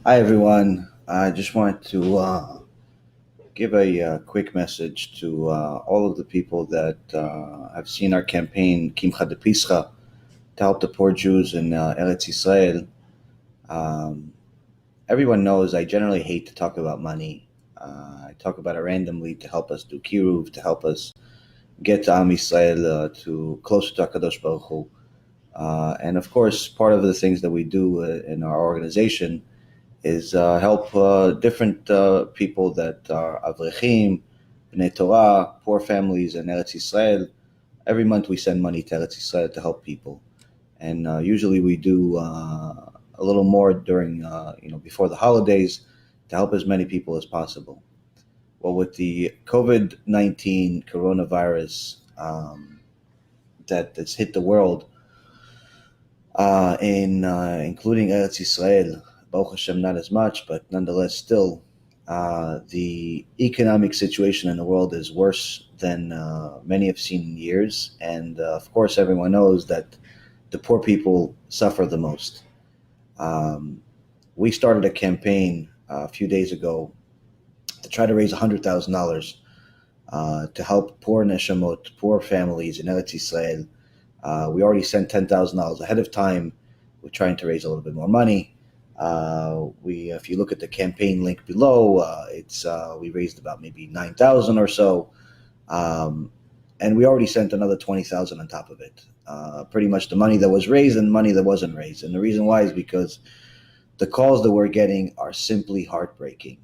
Hi, everyone. I just wanted to give a quick message to all of the people that have seen our campaign, Kimcha de Pischa, to help the poor Jews in Eretz Israel. Um, Everyone knows I generally hate to talk about money. I talk about it randomly to help us do kiruv, to help us get to Am Yisrael, to closer to HaKadosh Baruch Hu. And of course, part of the things that we do in our organization is help different people that are avrechim, bnei Torah, poor families in Eretz Yisrael. Every month we send money to Eretz Yisrael to help people, and usually we do a little more during, before the holidays to help as many people as possible. Well, with the COVID-19 coronavirus that's hit the world, including Eretz Yisrael, Baruch Hashem, not as much, but nonetheless, still, the economic situation in the world is worse than many have seen in years. And of course, everyone knows that the poor people suffer the most. We started a campaign a few days ago to try to raise $100,000 to help poor neshamot, poor families in Eretz Yisrael. We already sent $10,000 ahead of time. We're trying to raise a little bit more money. If you look at the campaign link below, we raised about maybe 9,000 or so, and we already sent another 20,000 on top of it. Pretty much the money that was raised and money that wasn't raised, and the reason why is because the calls that we're getting are simply heartbreaking.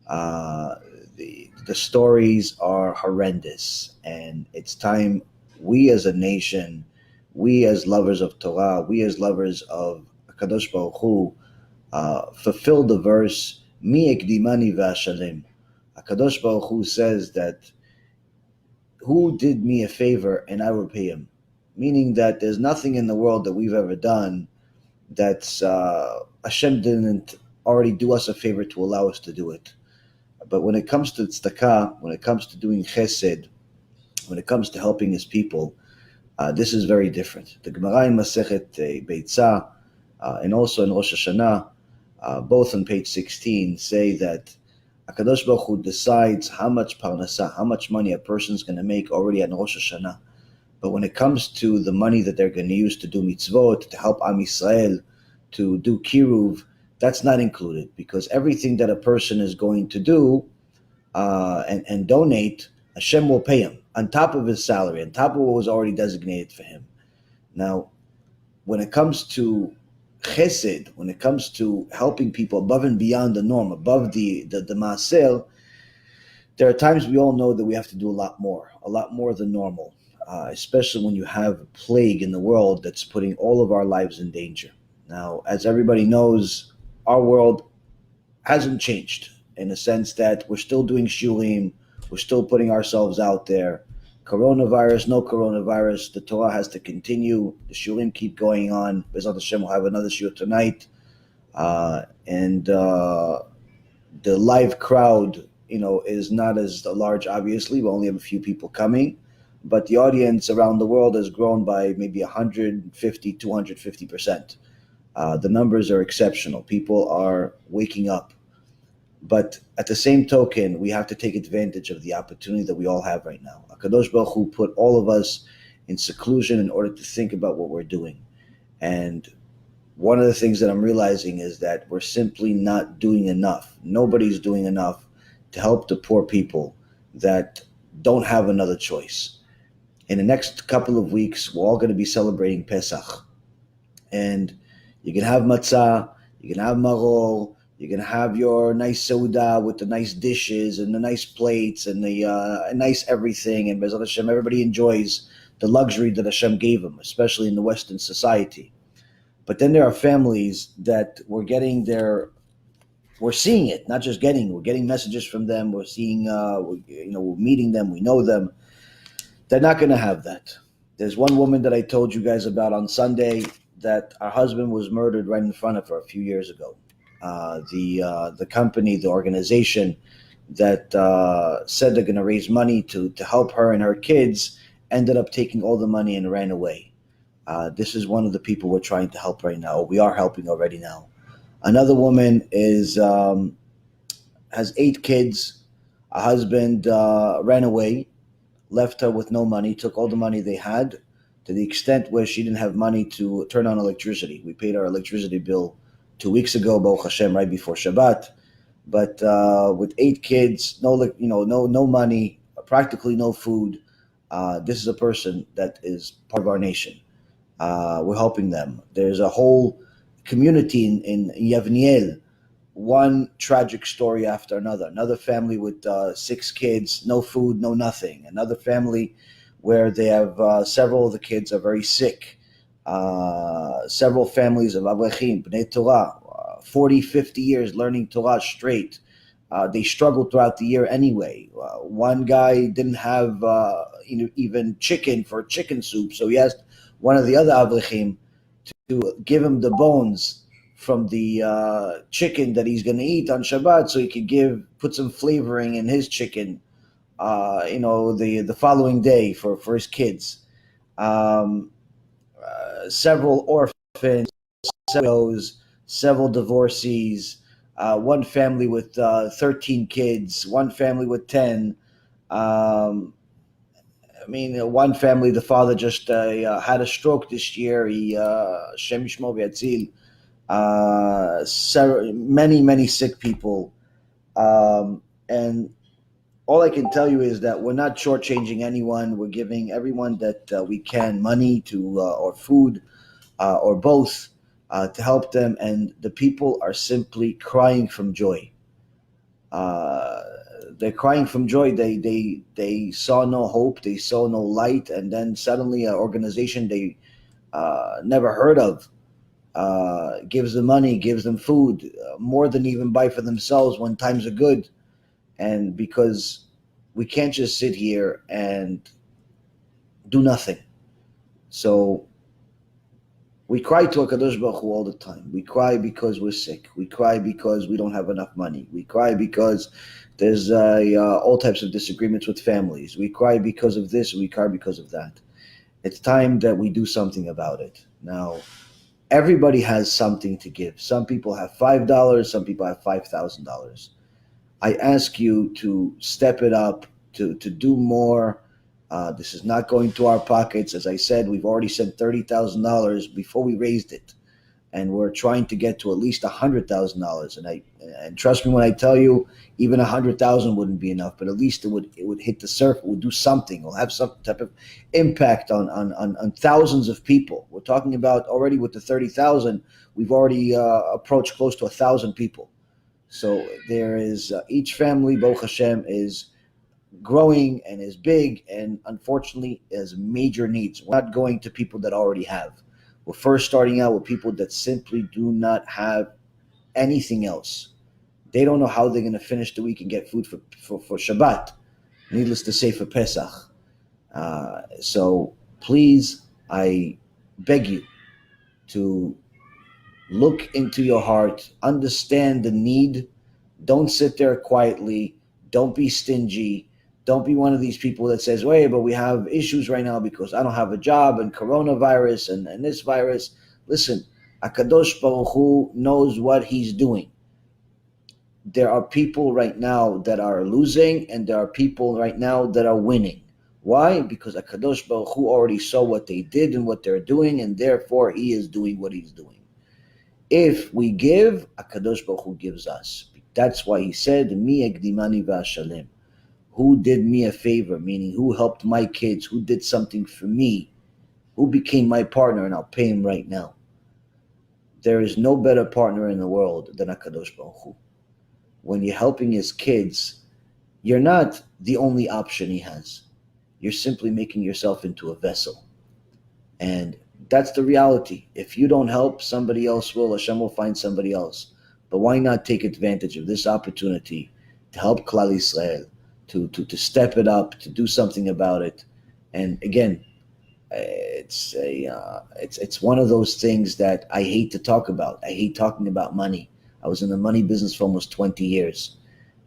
The stories are horrendous, and it's time we as a nation, we as lovers of Torah, we as lovers of Kadosh Baruch Hu, fulfill the verse, Mi ekdimani v'ashalem. Kadosh Baruch Hu says that, who did me a favor and I repay him? Meaning that there's nothing in the world that we've ever done that's Hashem didn't already do us a favor to allow us to do it. But when it comes to tzedakah, when it comes to doing chesed, when it comes to helping his people, this is very different. The Gemara in Masechet Beitzah and also in Rosh Hashanah, both on page 16, say that HaKadosh Baruch Hu decides how much parnasah, how much money a person's going to make already on Rosh Hashanah. But when it comes to the money that they're going to use to do mitzvot, to help Am Yisrael, to do kiruv, that's not included, because everything that a person is going to do and donate, Hashem will pay him on top of his salary, on top of what was already designated for him. Now, when it comes to chesed, when it comes to helping people above and beyond the norm, above the maaser, there are times we all know that we have to do a lot more than normal, especially when you have a plague in the world that's putting all of our lives in danger. Now, as everybody knows, our world hasn't changed in the sense that we're still doing shurim, we're still putting ourselves out there. Coronavirus, no coronavirus, the Torah has to continue. The shurim keep going on. B'ezrat Hashem will have another shur tonight. And the live crowd, is not as large, obviously. We only have a few people coming. But the audience around the world has grown by maybe 150, 250%. The numbers are exceptional. People are waking up. But at the same token, we have to take advantage of the opportunity that we all have right now. HaKadosh Baruch Hu put all of us in seclusion in order to think about what we're doing. And one of the things that I'm realizing is that we're simply not doing enough. Nobody's doing enough to help the poor people that don't have another choice. In the next couple of weeks, we're all going to be celebrating PeSach. And you can have matzah, you can have maror, you can have your nice seudah with the nice dishes and the nice plates and the nice everything. And B'ezrat Hashem, everybody enjoys the luxury that Hashem gave them, especially in the Western society. But then there are families that we're seeing it, not just we're getting messages from them. We're seeing, we're meeting them, we know them. They're not going to have that. There's one woman that I told you guys about on Sunday that her husband was murdered right in front of her a few years ago. The company, the organization that said they're going to raise money to help her and her kids ended up taking all the money and ran away. This is one of the people we're trying to help right now. We are helping already now. Another woman has 8 kids. A husband ran away, left her with no money, took all the money they had, to the extent where she didn't have money to turn on electricity. We paid our electricity bill 2 weeks ago, Baruch Hashem, right before Shabbat. But with 8 kids, no money, practically no food. This is a person that is part of our nation. We're helping them. There's a whole community in Yavniel, one tragic story after another. Another family with 6 kids, no food, no nothing. Another family where they have several of the kids are very sick. Several families of Avrechim, Bnei Torah, 40, 50 years learning Torah straight. They struggled throughout the year anyway. One guy didn't have even chicken for chicken soup, so he asked one of the other Avrechim to give him the bones from the chicken that he's going to eat on Shabbat, so he could put some flavoring in his chicken, the following day for his kids. Several orphans, several divorcees, one family with 13 kids, one family with 10. One family, the father just had a stroke this year. He Shem Yishmor v'Yatzil. Many sick people, and all I can tell you is that we're not shortchanging anyone. We're giving everyone that we can money to or food or both to help them, and the people are simply crying from joy. They're crying from joy. They saw no hope, they saw no light, and then suddenly an organization they never heard of gives them money, gives them food, more than even buy for themselves when times are good. And because we can't just sit here and do nothing. So we cry to HaKadosh Baruch Hu all the time. We cry because we're sick. We cry because we don't have enough money. We cry because there's all types of disagreements with families. We cry because of this. We cry because of that. It's time that we do something about it. Now, everybody has something to give. Some people have $5. Some people have $5,000. I ask you to step it up, to do more. This is not going to our pockets. As I said, we've already sent $30,000 before we raised it, and we're trying to get to at least $100,000. And trust me when I tell you, even 100,000 wouldn't be enough, but at least it would hit the surface. It would do something. It'll have some type of impact on thousands of people. We're talking about already with the 30,000, we've already approached close to 1,000 people. So there is each family, Baruch Hashem, is growing and is big, and unfortunately has major needs. We're not going to people that already have. We're first starting out with people that simply do not have anything else. They don't know how they're going to finish the week and get food for Shabbat. Needless to say, for PeSach. So please, I beg you to look into your heart, understand the need. Don't sit there quietly. Don't be stingy. Don't be one of these people that says, wait, but we have issues right now because I don't have a job and coronavirus and this virus. Listen, HaKadosh Baruch Hu knows what he's doing. There are people right now that are losing, and there are people right now that are winning. Why? Because HaKadosh Baruch Hu already saw what they did and what they're doing, and therefore he is doing what he's doing. If we give, HaKadosh Baruch Hu gives us. That's why he said, Mi ekdimani v'ashalem. Who did me a favor, meaning who helped my kids, who did something for me, who became my partner, and I'll pay him right now. There is no better partner in the world than HaKadosh Baruch Hu. When you're helping his kids, you're not the only option he has. You're simply making yourself into a vessel. And that's the reality. If you don't help, somebody else will. Hashem will find somebody else. But why not take advantage of this opportunity to help Klal Yisrael, to step it up, to do something about it? And again, it's one of those things that I hate to talk about. I hate talking about money. I was in the money business for almost 20 years.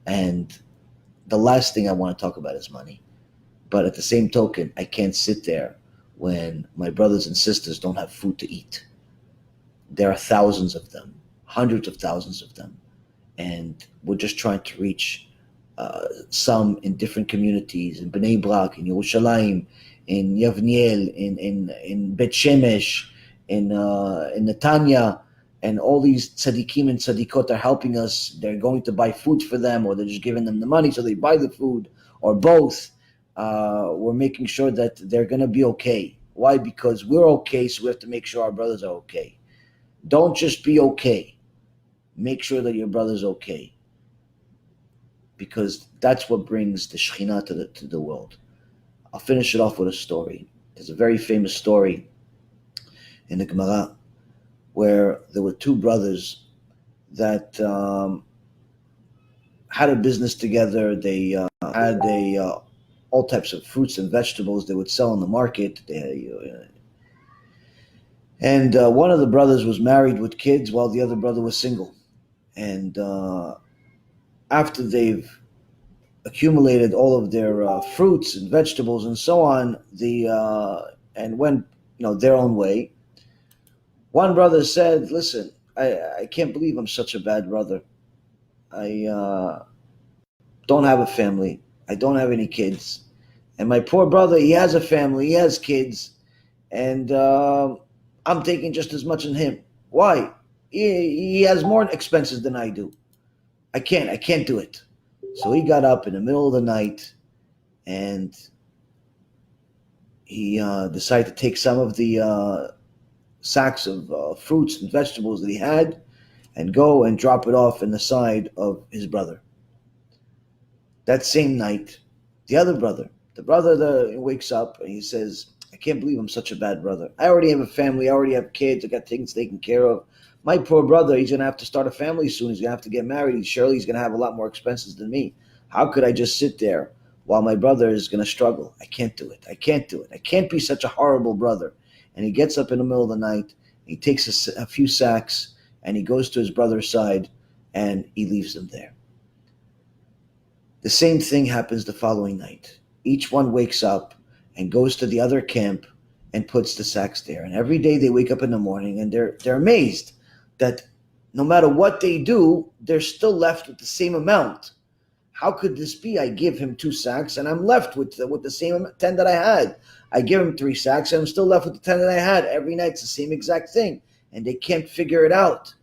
And the last thing I want to talk about is money. But at the same token, I can't sit there when my brothers and sisters don't have food to eat. There are thousands of them, hundreds of thousands of them. And we're just trying to reach some in different communities, in Bnei Brak, in Yerushalayim, in Yavniel, in Bet Shemesh, in Netanya, and all these tzaddikim and tzaddikot are helping us. They're going to buy food for them, or they're just giving them the money so they buy the food, or both. We're making sure that they're going to be okay. Why? Because we're okay, so we have to make sure our brothers are okay. Don't just be okay. Make sure that your brother's okay. Because that's what brings the Shekhinah to the world. I'll finish it off with a story. There's a very famous story in the Gemara where there were two brothers that had a business together. They had all types of fruits and vegetables they would sell on the market. And one of the brothers was married with kids while the other brother was single. And after they've accumulated all of their fruits and vegetables and so on, and went their own way, one brother said, "Listen, I can't believe I'm such a bad brother. I don't have a family. I don't have any kids. And my poor brother, he has a family, he has kids, and I'm taking just as much as him. Why? He has more expenses than I do. I can't do it." So he got up in the middle of the night and he decided to take some of the sacks of fruits and vegetables that he had and go and drop it off in the side of his brother. That same night, the brother wakes up and he says, "I can't believe I'm such a bad brother. I already have a family, I already have kids, I got things taken care of. My poor brother, he's going to have to start a family soon. He's going to have to get married. Surely he's going to have a lot more expenses than me. How could I just sit there while my brother is going to struggle? I can't do it. I can't be such a horrible brother." And he gets up in the middle of the night, he takes a few sacks, and he goes to his brother's side, and he leaves them there. The same thing happens the following night. Each one wakes up and goes to the other camp and puts the sacks there. And every day they wake up in the morning and they're amazed that no matter what they do, they're still left with the same amount. How could this be? I give him 2 sacks and I'm left with the same 10 that I had. I give him 3 sacks and I'm still left with the 10 that I had. Every night it's the same exact thing. And they can't figure it out.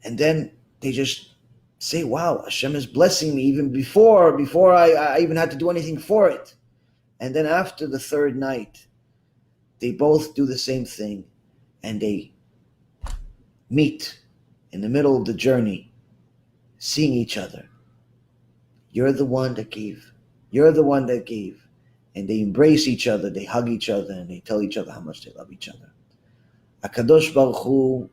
And then they just say, "Wow, Hashem is blessing me even before I even had to do anything for it." And then after the 3rd night, they both do the same thing and they meet in the middle of the journey, seeing each other. "You're the one that gave. You're the one that gave." And they embrace each other, they hug each other, and they tell each other how much they love each other. HaKadosh Baruch Hu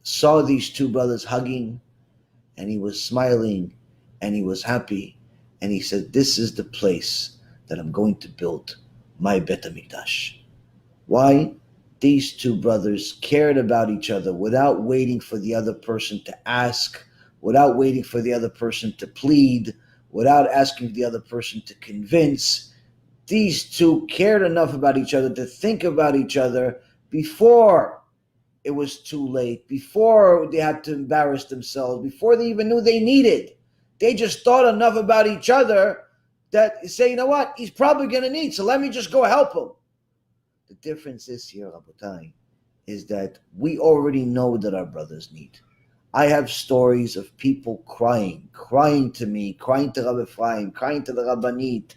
saw these 2 brothers hugging, and he was smiling, and he was happy, and he said, "This is the place that I'm going to build my Bet HaMikdash." Why? These 2 brothers cared about each other without waiting for the other person to ask, without waiting for the other person to plead, without asking the other person to convince. These 2 cared enough about each other to think about each other before it was too late, before they had to embarrass themselves, before they even knew they needed. They just thought enough about each other that say, "You know what? He's probably going to need, so let me just go help him." The difference is here, Rabotai, is that we already know that our brothers need. I have stories of people crying to me, crying to Rabbi Ephraim, crying to the Rabbanit,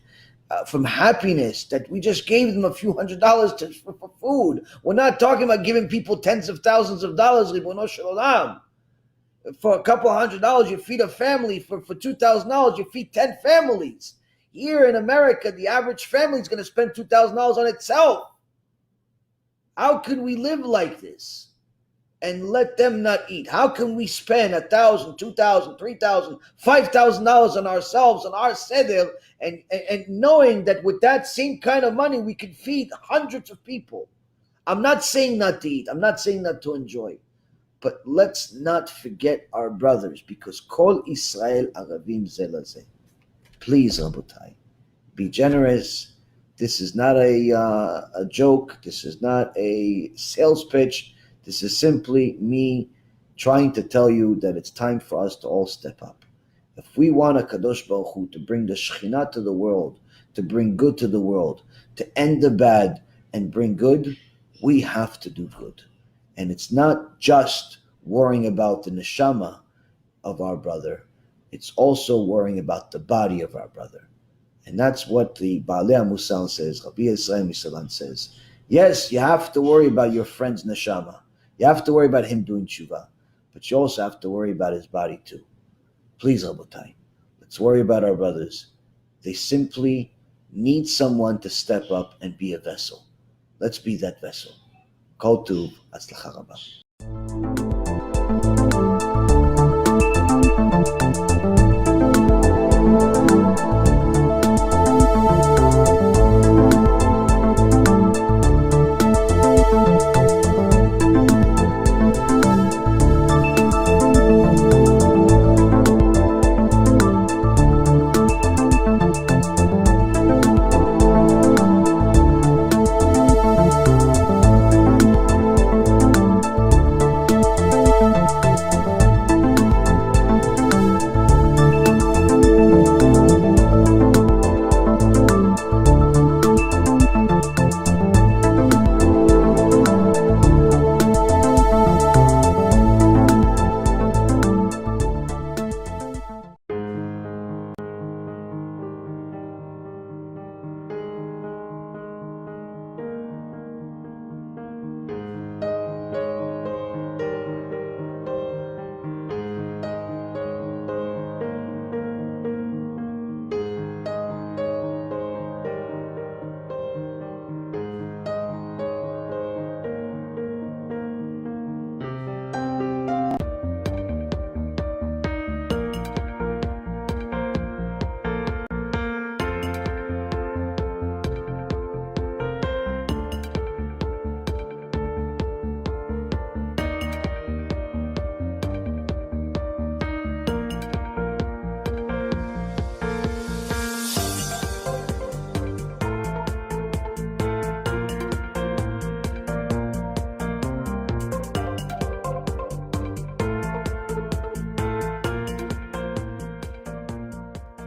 from happiness that we just gave them a few $100s for food. We're not talking about giving people tens of thousands of dollars, Ribono Shel Olam. For a couple $100, you feed a family. For $2,000, you feed 10 families. Here in America, the average family is going to spend $2,000 on itself. How can we live like this and let them not eat? How can we spend $1,000, $2,000, $3,000, $5,000 on ourselves, on our seder, and knowing that with that same kind of money we can feed hundreds of people? I'm not saying not to eat. I'm not saying not to enjoy. But let's not forget our brothers, because Kol Israel Aravim Ze Laze. Please, Rabotai, be generous. This is not a joke. This is not a sales pitch. This is simply me trying to tell you that it's time for us to all step up. If we want a Kadosh Baruch Hu to bring the Shekhinah to the world, to bring good to the world, to end the bad and bring good, we have to do good. And it's not just worrying about the neshama of our brother, it's also worrying about the body of our brother. And that's what the Baalei Musal says, Rabbi Yisrael Misalan says. Yes, you have to worry about your friend's neshama. You have to worry about him doing tshuva. But you also have to worry about his body too. Please, Rabotai, let's worry about our brothers. They simply need someone to step up and be a vessel. Let's be that vessel. Kol tuv, atzlacha rabba.